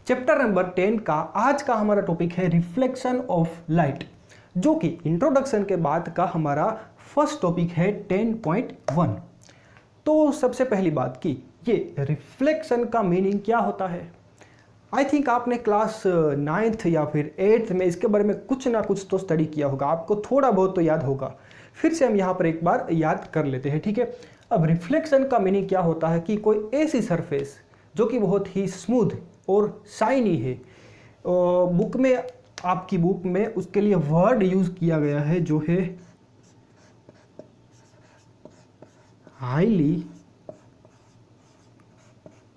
Chapter number 10 का आज का हमारा टॉपिक है रिफ्लेक्शन ऑफ लाइट, जो कि इंट्रोडक्शन के बाद का हमारा फर्स्ट टॉपिक है 10.1। तो सबसे पहली बात कि ये रिफ्लेक्शन का मीनिंग क्या होता है। आई थिंक आपने क्लास 9th या फिर 8th में इसके बारे में कुछ ना कुछ तो स्टडी किया होगा, आपको थोड़ा बहुत तो याद होगा। फिर से हम यहाँ पर एक बार याद कर लेते हैं, ठीक है। अब रिफ्लेक्शन का मीनिंग क्या होता है कि कोई ऐसी सरफेस जो कि बहुत ही स्मूथ और शाइनी है। बुक में, आपकी बुक में उसके लिए वर्ड यूज किया गया है जो है हाईली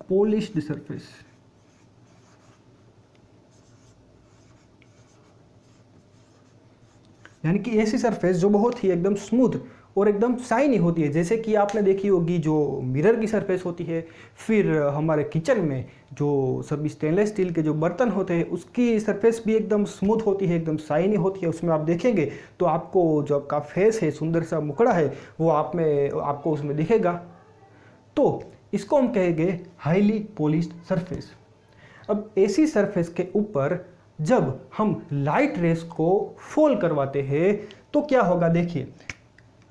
पॉलिश्ड सरफेस। यानी कि ऐसी सरफेस जो बहुत ही एकदम स्मूथ और एकदम शाइनी होती है, जैसे कि आपने देखी होगी जो मिरर की सरफेस होती है। फिर हमारे किचन में जो सभी स्टेनलेस स्टील के जो बर्तन होते हैं उसकी सरफेस भी एकदम स्मूथ होती है, एकदम शाइनी होती है। उसमें आप देखेंगे तो आपको जो आपका फेस है, सुंदर सा मुखड़ा है, वो आपको उसमें दिखेगा। तो इसको हम कहेंगे हाईली पॉलिश्ड सरफेस। अब ऐसी सरफेस के ऊपर जब हम लाइट रेस को फॉल करवाते हैं तो क्या होगा, देखिए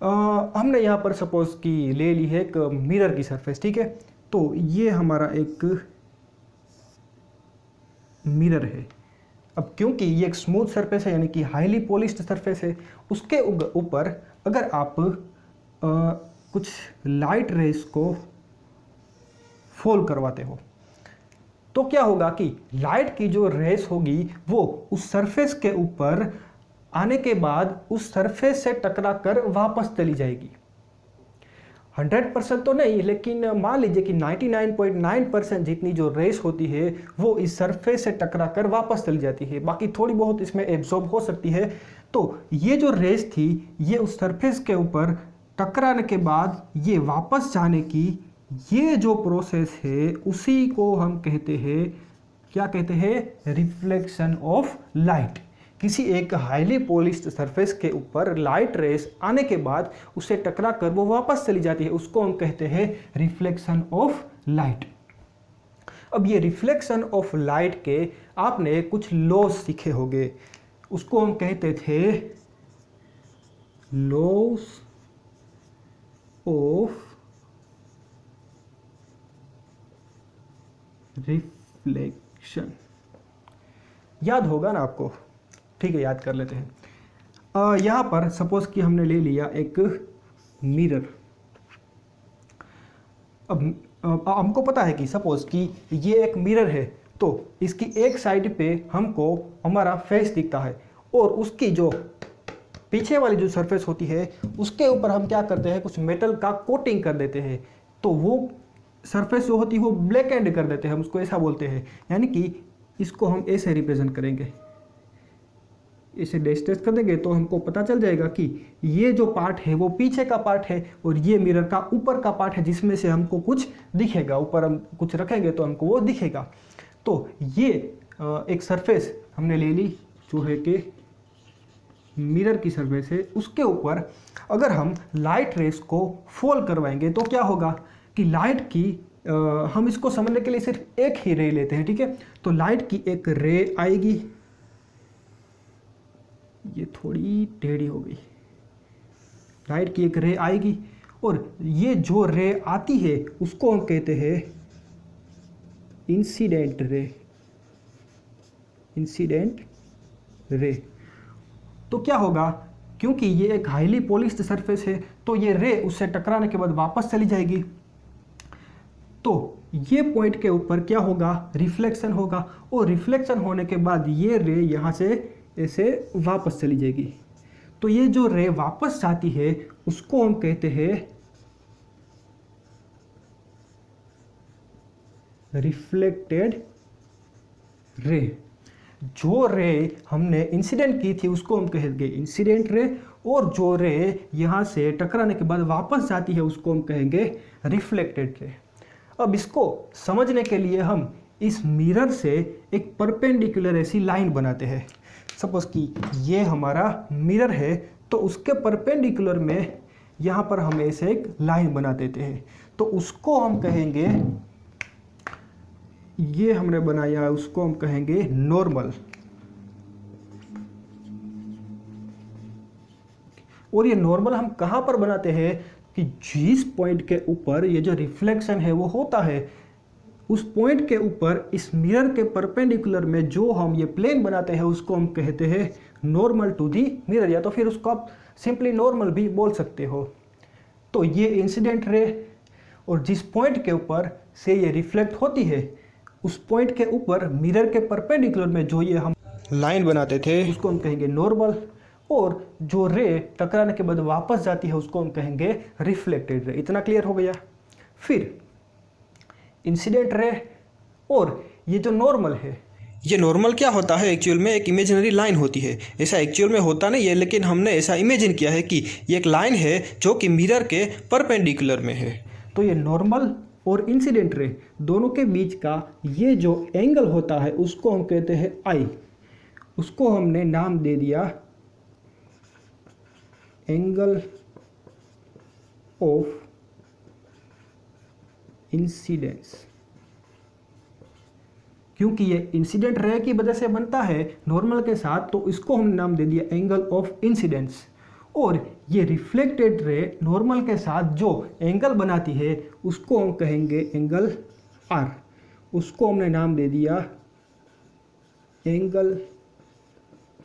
हमने यहाँ पर सपोज कि ले ली है एक मिरर की सरफेस, ठीक है। तो ये हमारा एक मिरर है। अब क्योंकि ये एक स्मूथ सरफेस है, यानी कि हाईली पॉलिश्ड सरफेस है, उसके ऊपर अगर आप कुछ लाइट रेस को फॉल करवाते हो तो क्या होगा कि लाइट की जो रेस होगी वो उस सरफेस के ऊपर आने के बाद उस सरफेस से टकराकर वापस चली जाएगी। 100% तो नहीं, लेकिन मान लीजिए कि 99.9% जितनी जो रेस होती है वो इस सरफेस से टकराकर वापस चली जाती है। बाकी थोड़ी बहुत इसमें एब्जॉर्ब हो सकती है। तो ये जो रेस थी ये उस सरफेस के ऊपर टकराने के बाद ये वापस जाने की ये जो प्रोसेस है उसी को हम कहते हैं, क्या कहते हैं, रिफ्लेक्शन ऑफ लाइट। किसी एक हाईली पॉलिश्ड सरफेस के ऊपर लाइट रेस आने के बाद उसे टकरा कर वो वापस चली जाती है, उसको हम कहते हैं रिफ्लेक्शन ऑफ लाइट। अब ये रिफ्लेक्शन ऑफ लाइट के आपने कुछ लॉज सीखे होंगे, उसको हम कहते थे लॉज ऑफ रिफ्लेक्शन। याद होगा ना आपको, ठीक है, याद कर लेते हैं। यहाँ पर सपोज कि हमने ले लिया एक मिरर। अब हमको पता है कि सपोज कि ये एक मिरर है, तो इसकी एक साइड पे हमको हमारा फेस दिखता है और उसकी जो पीछे वाली जो सरफेस होती है उसके ऊपर हम क्या करते हैं, कुछ मेटल का कोटिंग कर देते हैं। तो वो सरफेस जो होती है वो ब्लैक एंड कर देते हैं, हम उसको ऐसा बोलते हैं। यानी कि इसको हम ऐसे रिप्रेजेंट करेंगे, इसे डैश डैश कर देंगे तो हमको पता चल जाएगा कि ये जो पार्ट है वो पीछे का पार्ट है और ये मिरर का ऊपर का पार्ट है, जिसमें से हमको कुछ दिखेगा। ऊपर हम कुछ रखेंगे तो हमको वो दिखेगा। तो ये एक सरफेस हमने ले ली जो है कि मिरर की सरफेस है, उसके ऊपर अगर हम लाइट रेस को फॉल करवाएंगे तो क्या होगा कि लाइट की हम इसको समझने के लिए सिर्फ एक ही रे लेते हैं, ठीक है। तो लाइट की एक रे आएगी, ये थोड़ी टेढ़ी हो गई। लाइट की एक रे आएगी और ये जो रे आती है उसको हम कहते हैं इंसिडेंट रे। Incident ray. तो क्या होगा, क्योंकि ये एक हाईली पॉलिश्ड सरफेस है तो ये रे उससे टकराने के बाद वापस चली जाएगी। तो ये पॉइंट के ऊपर क्या होगा, रिफ्लेक्शन होगा, और रिफ्लेक्शन होने के बाद ये रे यहाँ से ऐसे वापस चली जाएगी। तो ये जो रे वापस जाती है उसको हम कहते हैं रिफ्लेक्टेड रे। जो रे हमने इंसिडेंट की थी उसको हम कहेंगे इंसिडेंट रे, और जो रे यहाँ से टकराने के बाद वापस जाती है उसको हम कहेंगे रिफ्लेक्टेड रे। अब इसको समझने के लिए हम इस मिरर से एक परपेंडिकुलर ऐसी लाइन बनाते हैं। सपोज कि ये हमारा मिरर है तो उसके परपेंडिकुलर में यहाँ पर हम ऐसे एक लाइन बना देते हैं, तो उसको हम कहेंगे ये हमने बनाया है उसको हम कहेंगे नॉर्मल। और ये नॉर्मल हम कहाँ पर बनाते हैं कि जिस पॉइंट के ऊपर ये जो रिफ्लेक्शन है वो होता है, उस पॉइंट के ऊपर इस मिरर के परपेंडिकुलर में जो हम ये प्लेन बनाते हैं उसको हम कहते हैं नॉर्मल टू दी मिरर, या तो फिर उसको आप सिंपली नॉर्मल भी बोल सकते हो। तो ये इंसिडेंट रे, और जिस पॉइंट के ऊपर से ये रिफ्लेक्ट होती है उस पॉइंट के ऊपर मिरर के परपेंडिकुलर में जो ये हम लाइन बनाते थे उसको हम कहेंगे नॉर्मल, और जो रे टकराने के बाद वापस जाती है उसको हम कहेंगे रिफ्लेक्टेड रे। इतना क्लियर हो गया। फिर इंसिडेंट रे और ये जो नॉर्मल है, ये नॉर्मल क्या होता है एक्चुअल में एक इमेजिनरी लाइन होती है। ऐसा एक्चुअल में होता नहीं है, लेकिन हमने ऐसा इमेजिन किया है कि ये एक लाइन है जो कि मिरर के परपेंडिकुलर में है। तो ये नॉर्मल और इंसिडेंट रे दोनों के बीच का ये जो एंगल होता है उसको हम कहते हैं आई। उसको हमने नाम दे दिया एंगल ऑफ इंसिडेंस, क्योंकि ये इंसिडेंट रे की वजह से बनता है नॉर्मल के साथ, तो इसको हमने नाम दे दिया एंगल ऑफ इंसिडेंस। और ये रिफ्लेक्टेड रे नॉर्मल के साथ जो एंगल बनाती है उसको हम कहेंगे एंगल आर। उसको हमने नाम दे दिया एंगल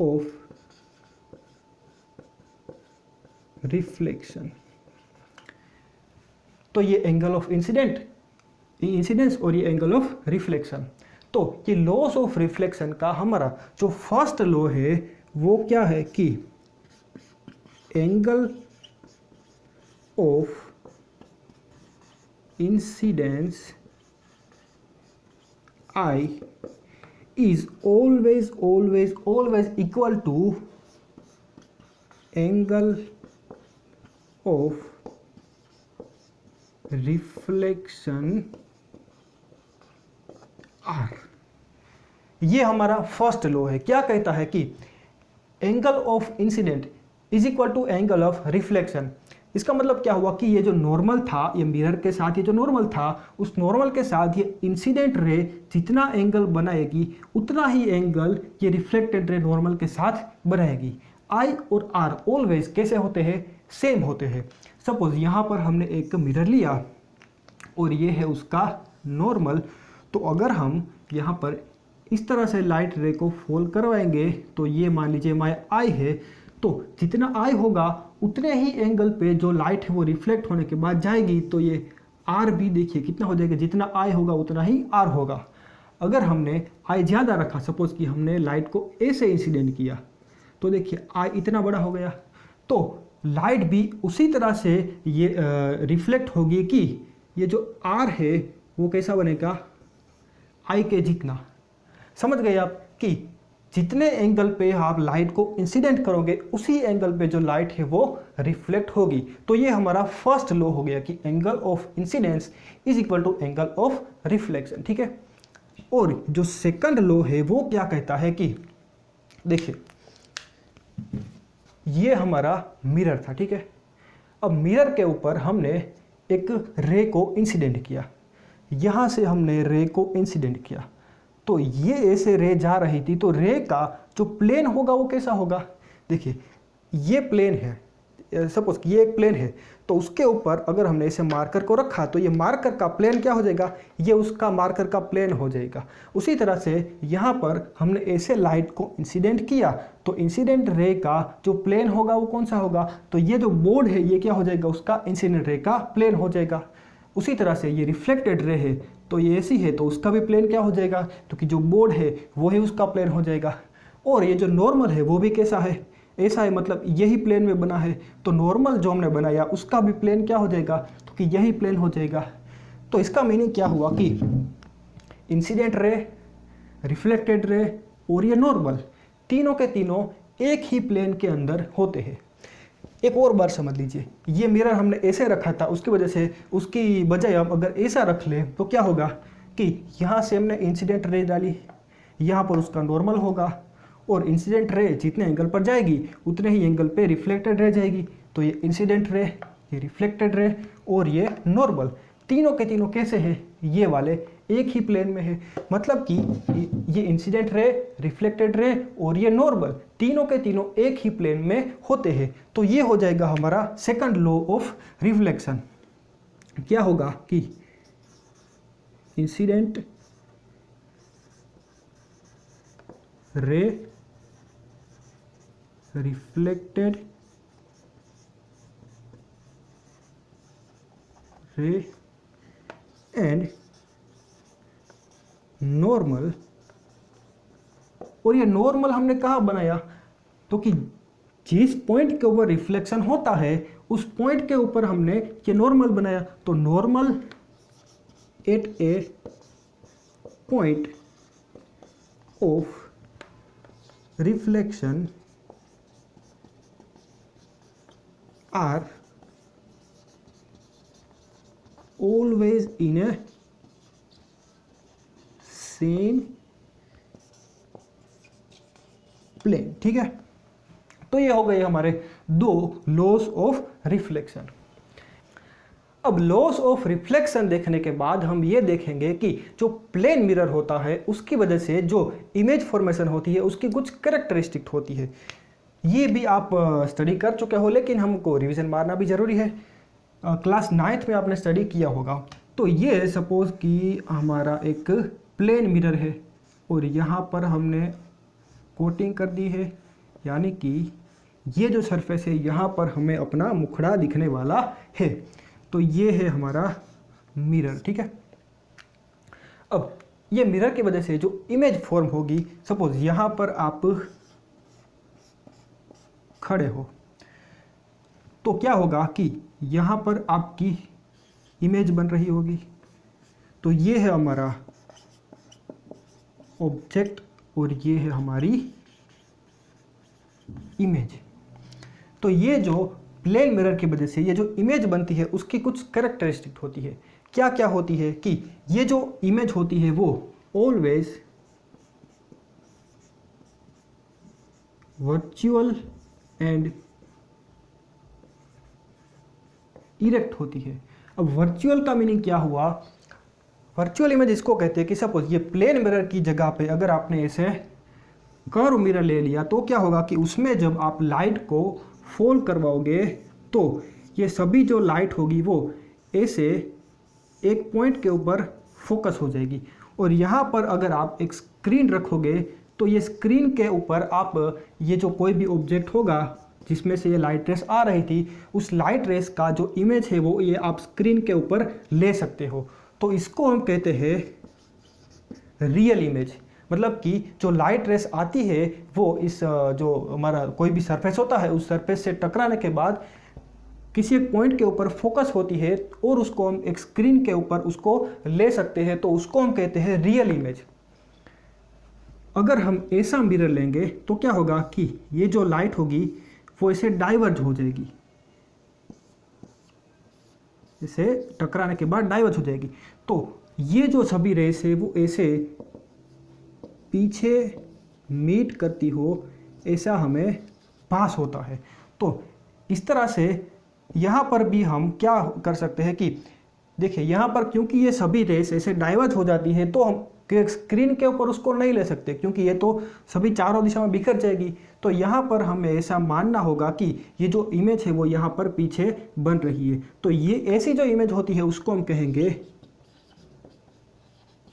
ऑफ रिफ्लेक्शन। तो ये एंगल ऑफ इंसिडेंस और ये एंगल ऑफ रिफ्लेक्शन। तो ये लॉस ऑफ रिफ्लेक्शन का हमारा जो फर्स्ट लॉ है वो क्या है कि angle of incidence I is always equal to angle of reflection R। ये हमारा फर्स्ट लॉ है। क्या कहता है कि angle of incident is equal to angle of reflection. इसका मतलब क्या हुआ कि ये जो नॉर्मल था, ये मिरर के साथ ये जो नॉर्मल था, उस नॉर्मल के साथ ये इंसिडेंट रे जितना एंगल बनाएगी उतना ही एंगल ये रिफ्लेक्टेड रे नॉर्मल के साथ बनाएगी। आई और आर ऑलवेज कैसे होते हैं? सेम होते हैं। सपोज यहाँ पर हमने एक मिरर लिया और ये है उसका नॉर्मल, तो अगर हम यहाँ पर इस तरह से लाइट रे को फॉल करवाएंगे तो ये मान लीजिए हमारा आई है, तो जितना आई होगा उतने ही एंगल पे जो लाइट है वो रिफ्लेक्ट होने के बाद जाएगी। तो ये आर भी देखिए कितना हो जाएगा, जितना आई होगा उतना ही आर होगा। अगर हमने आई ज़्यादा रखा, सपोज कि हमने लाइट को ए से इंसिडेंट किया, तो देखिए आई इतना बड़ा हो गया, तो लाइट भी उसी तरह से ये रिफ्लेक्ट होगी कि ये जो आर है वो कैसा बनेगा, आई के जितना। समझ गए आप कि जितने एंगल पे आप लाइट को इंसिडेंट करोगे उसी एंगल पे जो लाइट है वो रिफ्लेक्ट होगी। तो ये हमारा फर्स्ट लॉ हो गया कि angle of incidence is equal to angle of reflection. ठीक है। और जो सेकंड लॉ है वो क्या कहता है कि देखिए ये हमारा मिरर था। ठीक है। अब मिरर के ऊपर हमने एक रे को इंसिडेंट किया, यहाँ से हमने रे को इंसिडेंट किया, तो ये ऐसे रे जा रही थी, तो रे का जो प्लेन होगा वो कैसा होगा? देखिए ये प्लेन है, सपोज ये एक प्लेन है, तो उसके ऊपर अगर हमने ऐसे मार्कर को रखा तो ये मार्कर का प्लेन क्या हो जाएगा, ये उसका मार्कर का प्लेन हो जाएगा। उसी तरह से यहाँ पर हमने ऐसे लाइट को इंसिडेंट किया, तो इंसिडेंट रे का जो प्लेन होगा वो कौन सा होगा, तो ये जो बोर्ड है ये क्या हो जाएगा, उसका इंसिडेंट रे का प्लेन हो जाएगा। उसी तरह से ये रिफ्लेक्टेड रे है, तो ये ऐसी है तो उसका भी प्लेन क्या हो जाएगा, क्योंकि जो बोर्ड है वो ही उसका प्लेन हो जाएगा। और ये जो नॉर्मल है वो भी कैसा है, ऐसा है, मतलब यही प्लेन में बना है, तो नॉर्मल जो हमने बनाया उसका भी प्लेन क्या हो जाएगा, तो कि यही प्लेन हो जाएगा। तो इसका मीनिंग क्या हुआ कि इंसिडेंट रे, रिफ्लेक्टेड रे और ये नॉर्मल तीनों के तीनों एक ही प्लेन के अंदर होते हैं। एक और बार समझ लीजिए, ये मिरर हमने ऐसे रखा था, उसकी वजह से उसकी बजाय अब अगर ऐसा रख ले तो क्या होगा कि यहाँ से हमने इंसिडेंट रे डाली, यहाँ पर उसका नॉर्मल होगा, और इंसिडेंट रे जितने एंगल पर जाएगी उतने ही एंगल पे रिफ्लेक्टेड रे जाएगी। तो ये इंसिडेंट रे, ये रिफ्लेक्टेड रे और ये नॉर्मल तीनों के तीनों कैसे हैं, ये वाले एक ही प्लेन में है, मतलब कि ये इंसिडेंट रे, रिफ्लेक्टेड रे और ये नॉर्मल तीनों के तीनों एक ही प्लेन में होते हैं। तो ये हो जाएगा हमारा सेकंड लॉ ऑफ रिफ्लेक्शन। क्या होगा कि incident ray, reflected ray and normal. और ये नॉर्मल हमने कहाँ बनाया, तो कि जिस पॉइंट के ऊपर रिफ्लेक्शन होता है उस पॉइंट के ऊपर हमने ये नॉर्मल बनाया। तो normal at a point of reflection are always in a same plane. ठीक है, तो ये हो गए हमारे दो लॉस ऑफ रिफ्लेक्शन। अब लॉस ऑफ रिफ्लेक्शन देखने के बाद हम ये देखेंगे कि जो प्लेन मिरर होता है उसकी वजह से जो इमेज फॉर्मेशन होती है उसकी कुछ कैरेक्टरिस्टिक होती है। ये भी आप स्टडी कर चुके हो, लेकिन हमको रिवीजन मारना भी ज़रूरी है। क्लास 9th में आपने स्टडी किया होगा। तो ये सपोज कि हमारा एक प्लेन मिरर है और यहाँ पर हमने कोटिंग कर दी है, यानी कि ये जो सरफेस है यहाँ पर हमें अपना मुखड़ा दिखने वाला है। तो ये है हमारा मिरर। ठीक है, अब ये मिरर की वजह से जो इमेज फॉर्म होगी, सपोज यहाँ पर आप खड़े हो तो क्या होगा कि यहाँ पर आपकी इमेज बन रही होगी। तो ये है हमारा ऑब्जेक्ट और ये है हमारी इमेज। तो ये जो प्लेन मिरर की वजह से ये जो इमेज बनती है उसकी कुछ कैरेक्टरिस्टिक होती है। क्या क्या होती है कि ये जो इमेज होती है वो ऑलवेज वर्चुअल एंड इरेक्ट होती है। अब वर्चुअल का मीनिंग क्या हुआ, वर्चुअल इमेज इसको कहते हैं कि सपोज ये प्लेन मिरर की जगह पे अगर आपने ऐसे कर्व मिरर ले लिया तो क्या होगा कि उसमें जब आप लाइट को फॉल करवाओगे तो ये सभी जो लाइट होगी वो ऐसे एक पॉइंट के ऊपर फोकस हो जाएगी। और यहाँ पर अगर आप एक स्क्रीन रखोगे तो ये स्क्रीन के ऊपर आप ये जो कोई भी ऑब्जेक्ट होगा जिसमें से ये लाइट रेस आ रही थी, उस लाइट रेस का जो इमेज है वो ये आप स्क्रीन के ऊपर ले सकते हो। तो इसको हम कहते हैं रियल इमेज। मतलब कि जो लाइट रेस आती है वो इस जो हमारा कोई भी सरफेस होता है उस सरफेस से टकराने के बाद किसी एक पॉइंट के ऊपर फोकस होती है और उसको हम एक स्क्रीन के ऊपर उसको ले सकते हैं, तो उसको हम कहते हैं रियल इमेज। अगर हम ऐसा मिरर लेंगे तो क्या होगा कि ये जो लाइट होगी वो ऐसे डाइवर्ज हो जाएगी, इसे टकराने के बाद डाइवर्ज हो जाएगी। तो ये जो सभी रेस है वो ऐसे पीछे मीट करती हो ऐसा हमें भास होता है। तो इस तरह से यहाँ पर भी हम क्या कर सकते हैं कि देखिए यहाँ पर क्योंकि ये सभी रेस ऐसे डाइवर्ज हो जाती है तो हम स्क्रीन के ऊपर उसको नहीं ले सकते क्योंकि ये तो सभी चारों दिशा में बिखर जाएगी। तो यहाँ पर हमें ऐसा मानना होगा कि ये जो इमेज है वो यहाँ पर पीछे बन रही है। तो ये ऐसी जो इमेज होती है उसको हम कहेंगे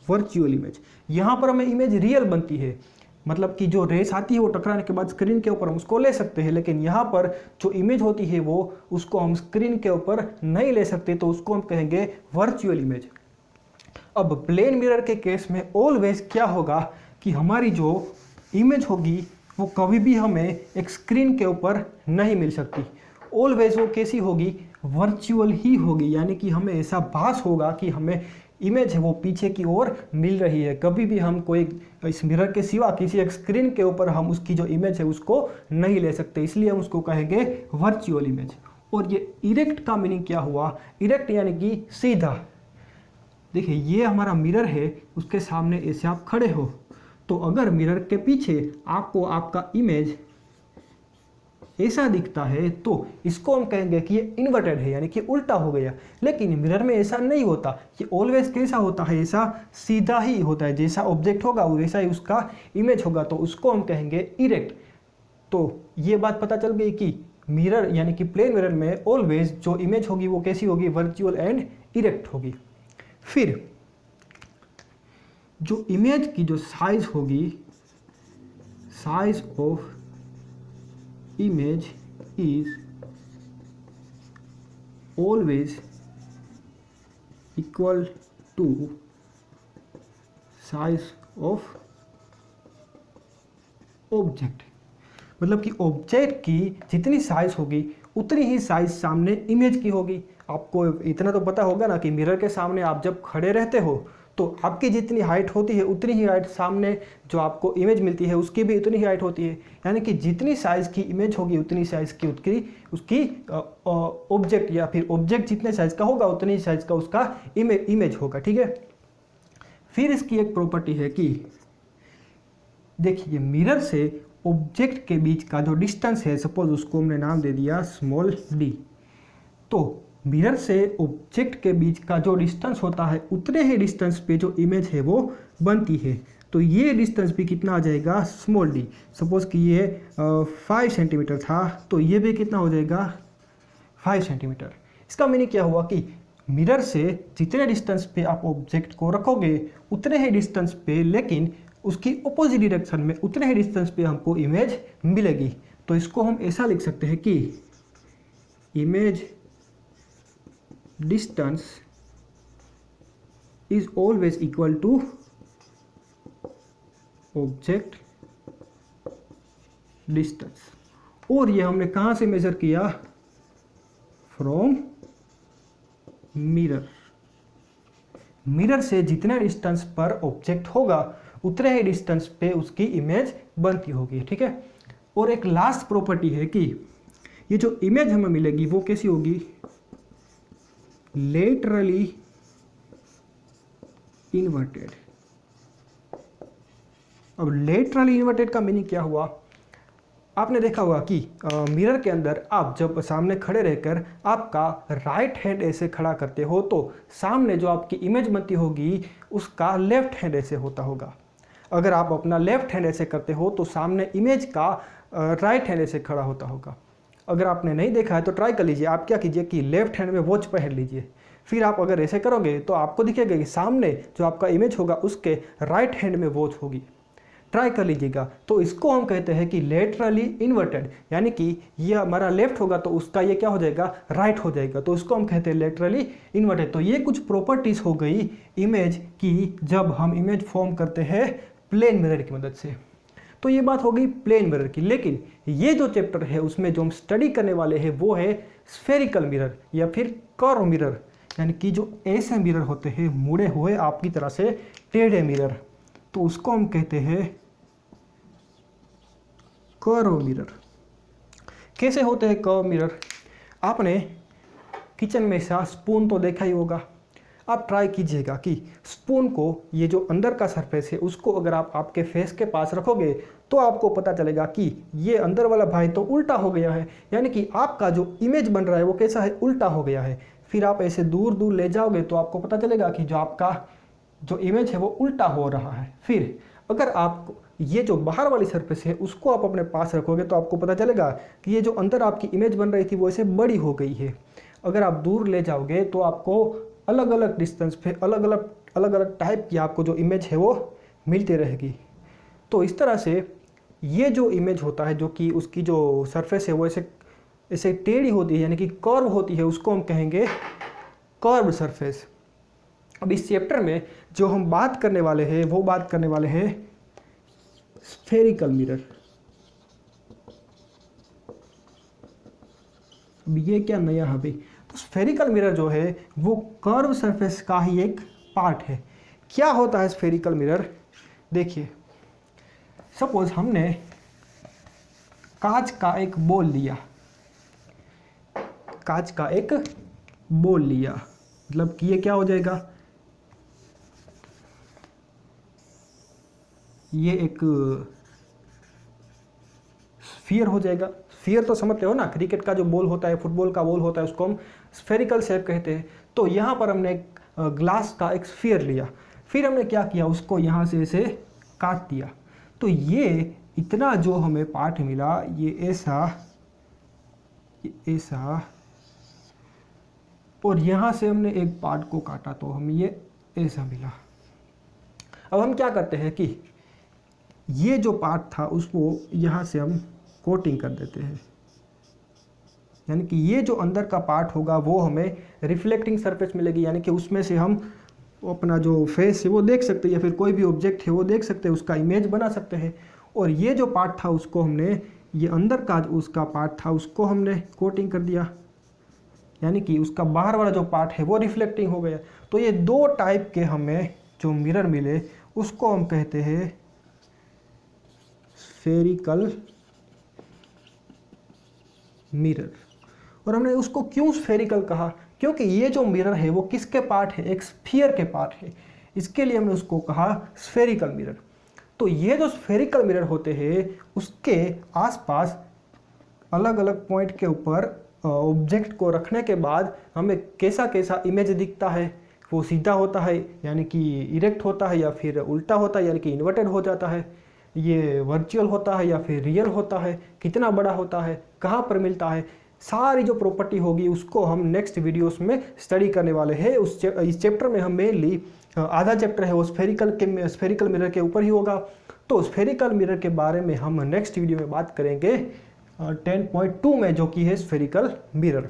वर्चुअल इमेज। यहाँ पर हमें इमेज रियल बनती है, मतलब कि जो रेस आती है वो टकराने के बाद स्क्रीन के ऊपर हम उसको ले सकते हैं, लेकिन यहाँ पर जो इमेज होती है वो उसको हम स्क्रीन के ऊपर नहीं ले सकते, तो उसको हम कहेंगे वर्चुअल इमेज। अब प्लेन मिरर के केस में ऑलवेज क्या होगा कि हमारी जो इमेज होगी वो कभी भी हमें एक स्क्रीन के ऊपर नहीं मिल सकती। ऑलवेज वो कैसी होगी, वर्चुअल ही होगी, यानी कि हमें ऐसा भास होगा कि हमें इमेज है वो पीछे की ओर मिल रही है। कभी भी हम कोई इस मिरर के सिवा किसी एक स्क्रीन के ऊपर हम उसकी जो इमेज है उसको नहीं ले सकते, इसलिए हम उसको कहेंगे वर्चुअल इमेज। और ये इरेक्ट का मीनिंग क्या हुआ, इरेक्ट यानी कि सीधा। देखिए ये हमारा मिरर है, उसके सामने ऐसे आप खड़े हो, तो अगर मिरर के पीछे आपको आपका इमेज ऐसा दिखता है तो इसको हम कहेंगे कि ये इन्वर्टेड है, यानी कि उल्टा हो गया। लेकिन मिरर में ऐसा नहीं होता, ये ऑलवेज कैसा होता है, ऐसा सीधा ही होता है। जैसा ऑब्जेक्ट होगा वैसा ही उसका इमेज होगा, तो उसको हम कहेंगे इरेक्ट। तो ये बात पता चल गई कि मिरर यानी कि प्लेन मिरर में ऑलवेज जो इमेज होगी वो कैसी होगी, वर्चुअल एंड इरेक्ट होगी। फिर जो इमेज की जो साइज होगी, size of image is always equal to size of object। मतलब कि ऑब्जेक्ट की जितनी साइज होगी उतनी ही साइज सामने इमेज की होगी। आपको इतना तो पता होगा ना कि मिरर के सामने आप जब खड़े रहते हो तो आपकी जितनी हाइट होती है उतनी ही हाइट सामने जो आपको इमेज मिलती है उसकी भी उतनी ही हाइट होती है। यानी कि जितनी साइज़ की इमेज होगी उतनी साइज़ की उसकी ऑब्जेक्ट, या फिर ऑब्जेक्ट जितने साइज़ का होगा उतनी साइज़ का उसका इमेज होगा। ठीक है। फिर इसकी एक प्रॉपर्टी है कि देखिए मिरर से ऑब्जेक्ट के बीच का जो डिस्टेंस है, सपोज उसको हमने नाम दे दिया स्मॉल डी, तो मिरर से ऑब्जेक्ट के बीच का जो डिस्टेंस होता है उतने ही डिस्टेंस पे जो इमेज है वो बनती है। तो ये डिस्टेंस भी कितना आ जाएगा, स्मॉल डी। सपोज कि ये 5 सेंटीमीटर था तो ये भी कितना हो जाएगा, 5 सेंटीमीटर। इसका मीनिंग क्या हुआ कि मिरर से जितने डिस्टेंस पे आप ऑब्जेक्ट को रखोगे उतने ही डिस्टेंस पे, लेकिन उसकी अपोजिट डायरेक्शन में उतने ही डिस्टेंस पे हमको इमेज मिलेगी। तो इसको हम ऐसा लिख सकते हैं कि image distance is always equal to object distance। और ये हमने कहाँ से मेजर किया, फ्रॉम मिरर। मिरर से जितने डिस्टेंस पर ऑब्जेक्ट होगा उतने ही डिस्टेंस पे उसकी इमेज बनती होगी। ठीक है। और एक लास्ट प्रॉपर्टी है कि ये जो इमेज हमें मिलेगी वो कैसी होगी, लेटरली इन्वर्टेड। अब लेटरली इन्वर्टेड का मीनिंग क्या हुआ, आपने देखा होगा कि मिरर के अंदर आप जब सामने खड़े रहकर आपका राइट हैंड ऐसे खड़ा करते हो तो सामने जो आपकी इमेज बनती होगी उसका लेफ्ट हैंड ऐसे होता होगा। अगर आप अपना लेफ्ट हैंड ऐसे करते हो तो सामने इमेज का राइट हैंड ऐसे खड़ा होता होगा। अगर आपने नहीं देखा है तो ट्राई कर लीजिए। आप क्या कीजिए कि लेफ्ट हैंड में वॉच पहन लीजिए, फिर आप अगर ऐसे करोगे तो आपको दिखेगा कि सामने जो आपका इमेज होगा उसके राइट हैंड में वॉच होगी। ट्राई कर लीजिएगा। तो इसको हम कहते हैं कि लेटरली इन्वर्टेड, यानी कि ये हमारा लेफ्ट होगा तो उसका ये क्या हो जाएगा, राइट हो जाएगा। तो इसको हम कहते हैं लेटरली इन्वर्टेड। तो ये कुछ प्रॉपर्टीज हो गई इमेज की जब हम इमेज फॉर्म करते हैं प्लेन मिरर की मदद से। तो ये बात हो गई प्लेन मिरर की। लेकिन ये जो चैप्टर है उसमें जो हम स्टडी करने वाले हैं वो है स्फेरिकल मिरर या फिर कर्व मिरर, यानी कि जो ऐसे मिरर होते हैं मुड़े हुए आपकी तरह से टेढ़े मिरर, तो उसको हम कहते हैं कर्व मिरर। कैसे होते हैं कर्व मिरर, आपने किचन में सा स्पून तो देखा ही होगा। आप ट्राई कीजिएगा कि स्पून को ये जो अंदर का सरफेस है उसको अगर आप आपके फेस के पास रखोगे तो आपको पता चलेगा कि ये अंदर वाला भाई तो उल्टा हो गया है, यानी कि आपका जो इमेज बन रहा है वो कैसा है, उल्टा हो गया है। फिर आप ऐसे दूर दूर ले जाओगे तो आपको पता चलेगा कि जो आपका जो इमेज है वो उल्टा हो रहा है। फिर अगर आप ये जो बाहर वाली सरफेस है उसको आप अपने पास रखोगे तो आपको पता चलेगा कि ये जो अंदर आपकी इमेज बन रही थी वो ऐसे बड़ी हो गई है। अगर आप दूर ले जाओगे तो आपको अलग अलग डिस्टेंस पे अलग अलग टाइप की आपको जो इमेज है वो मिलती रहेगी। तो इस तरह से ये जो इमेज होता है जो कि उसकी जो सरफेस है वो ऐसे ऐसे टेढ़ी होती है, यानी कि कर्व होती है, उसको हम कहेंगे कर्व सरफेस। अब इस चैप्टर में जो हम बात करने वाले हैं वो बात करने वाले हैं स्फेरिकल मिरर। अब ये क्या नया है भाई, तो स्फेरिकल मिरर जो है वो कर्व सरफेस का ही एक पार्ट है। क्या होता है स्फेरिकल मिरर, देखिए सपोज हमने कांच का एक बॉल लिया, कांच का एक बॉल लिया, मतलब कि ये क्या हो जाएगा, ये एक स्फीयर हो जाएगा। स्फीयर तो समझते हो ना, क्रिकेट का जो बॉल होता है, फुटबॉल का बॉल होता है, उसको हम स्फेरिकल शेप कहते हैं। तो यहाँ पर हमने ग्लास का एक स्फीयर लिया, फिर हमने क्या किया, उसको यहाँ से ऐसे काट दिया। तो ये इतना जो हमें पार्ट मिला, ये ऐसा, और यहाँ से हमने एक पार्ट को काटा तो हमें ये ऐसा मिला। अब हम क्या करते हैं कि ये जो पार्ट था उसको यहाँ से हम कोटिंग कर देते हैं, यानी कि ये जो अंदर का पार्ट होगा वो हमें रिफ्लेक्टिंग सरफेस मिलेगी, यानी कि उसमें से हम अपना जो फेस है वो देख सकते हैं, या फिर कोई भी ऑब्जेक्ट है वो देख सकते हैं, उसका इमेज बना सकते हैं। और ये जो पार्ट था उसको हमने, ये अंदर का उसका पार्ट था उसको हमने कोटिंग कर दिया, यानी कि उसका बाहर वाला जो पार्ट है वो रिफ्लेक्टिंग हो गया। तो ये दो टाइप के हमें जो मिरर मिले उसको हम कहते हैं स्फेरिकल मिरर। और हमने उसको क्यों स्फेरिकल कहा, क्योंकि ये जो मिरर है वो किसके पार्ट है, एक स्फीयर के पार्ट है, इसके लिए हमने उसको कहा स्फेरिकल मिरर। तो ये जो स्फेरिकल मिरर होते हैं उसके आसपास अलग अलग पॉइंट के ऊपर ऑब्जेक्ट को रखने के बाद हमें कैसा कैसा इमेज दिखता है, वो सीधा होता है यानी कि इरेक्ट होता है, या फिर उल्टा होता है यानी कि इन्वर्टेड हो जाता है, ये वर्चुअल होता है या फिर रियल होता है, कितना बड़ा होता है, कहाँ पर मिलता है, सारी जो प्रॉपर्टी होगी उसको हम नेक्स्ट वीडियोस में स्टडी करने वाले हैं। इस चैप्टर में हम मेनली आधा चैप्टर है वो स्फेरिकल मिरर के ऊपर ही होगा। तो स्फेरिकल मिरर के बारे में हम नेक्स्ट वीडियो में बात करेंगे 10.2 में, जो कि है स्फेरिकल मिरर।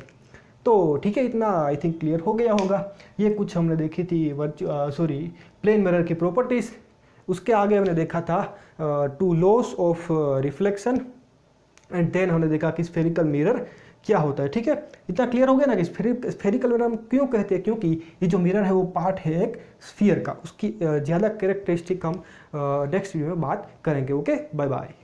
तो ठीक है, इतना आई थिंक क्लियर हो गया होगा। ये कुछ हमने देखी थी प्लेन मिरर की प्रॉपर्टीज़। उसके आगे हमने देखा था 2 laws of reflection, and then हमने देखा कि स्फेरिकल मिरर क्या होता है। ठीक है, इतना क्लियर हो गया ना कि स्फेरिकल मिरर हम क्यों कहते हैं, क्योंकि ये जो मिरर है वो पार्ट है एक स्फीयर का। उसकी ज़्यादा कैरेक्टरिस्टिक हम नेक्स्ट वीडियो में बात करेंगे। Okay, bye bye.